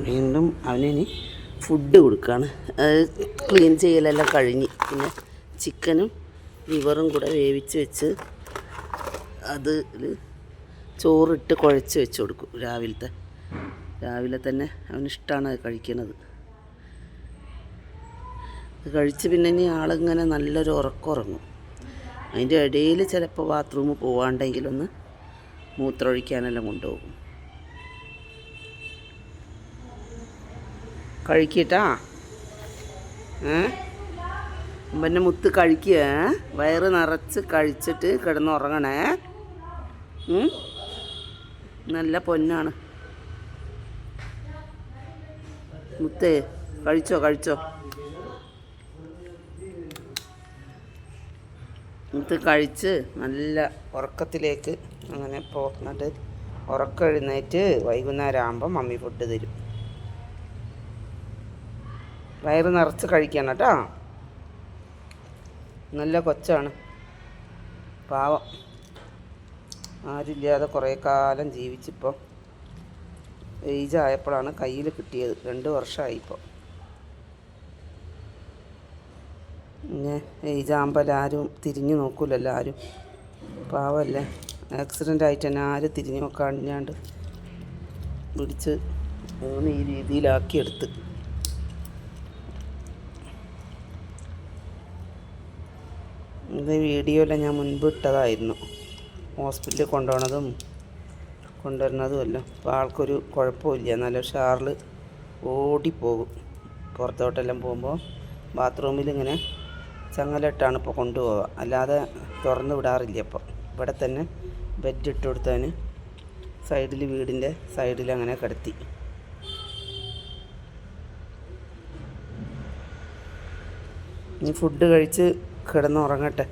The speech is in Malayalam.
വീണ്ടും അവനിനി ഫുഡ് കൊടുക്കുകയാണ്. അത് ക്ലീൻ ചെയ്യലെല്ലാം കഴിഞ്ഞ് പിന്നെ ചിക്കനും ലിവറും കൂടെ വേവിച്ച് വെച്ച് അത് ചോറിട്ട് കുഴച്ച് വെച്ച് കൊടുക്കും. രാവിലെ തന്നെ അവനിഷ്ടമാണ് അത് കഴിക്കണത്. അത് കഴിച്ച് പിന്നെ ഇനി ആളിങ്ങനെ നല്ലൊരു ഉറക്കമുറങ്ങും. അതിൻ്റെ ഇടയിൽ ചിലപ്പോൾ ബാത്റൂമിൽ പോവാണ്ടെങ്കിലൊന്ന് മൂത്രമൊഴിക്കാനെല്ലാം കൊണ്ടുപോകും. കഴിക്കട്ടാ പിന്നെ മുത്ത് കഴിക്കുക. വയറ് നിറച്ച് കഴിച്ചിട്ട് കിടന്നുറങ്ങണേ. നല്ല പൊന്നാണ് മുത്തേ. കഴിച്ചോ മുത്ത് കഴിച്ച് നല്ല ഉറക്കത്തിലേക്ക് അങ്ങനെ പോന്നിട്ട് ഉറക്കം എഴുന്നേറ്റ് വൈകുന്നേരം ആകുമ്പോൾ മമ്മി ഫുഡ് തരും. വയറ് നിറച്ച് കഴിക്കണം കേട്ടോ. നല്ല കൊച്ചാണ്, പാവം. ആരുമില്ലാതെ കുറേ കാലം ജീവിച്ചിപ്പോൾ ഏജ് ആയപ്പോഴാണ് കയ്യിൽ കിട്ടിയത്. 2 വർഷമായി ഇപ്പോൾ. പിന്നെ ഏജ് ആകുമ്പോൾ ആരും തിരിഞ്ഞു നോക്കൂലല്ലോ. ആരും പാവമല്ലേ. ആക്സിഡൻ്റ് ആയിട്ട് തന്നെ ആരും തിരിഞ്ഞു നോക്കാണ്ട് പിടിച്ച് അങ്ങനെ ഈ രീതിയിലാക്കിയെടുത്ത്. ഇത് വീഡിയോയിൽ ഞാൻ മുൻപ് ഇട്ടതായിരുന്നു. ഹോസ്പിറ്റലിൽ കൊണ്ടുവരുന്നതുമല്ല. അപ്പോൾ ആൾക്കൊരു കുഴപ്പമില്ല. നല്ല ഉഷാറിൽ ഓടിപ്പോകും. പുറത്തോട്ടെല്ലാം പോകുമ്പോൾ ബാത്റൂമിൽ ഇങ്ങനെ ചങ്ങലിട്ടാണ് ഇപ്പോൾ കൊണ്ടുപോവുക. അല്ലാതെ തുറന്നു വിടാറില്ല. ഇപ്പോൾ ഇവിടെ തന്നെ ബെഡ് ഇട്ട് കൊടുത്തതിന് സൈഡിൽ, വീടിൻ്റെ സൈഡിൽ അങ്ങനെ കിടത്തി. ഇനി ഫുഡ് കഴിച്ച് കിടന്നുറങ്ങട്ടെ.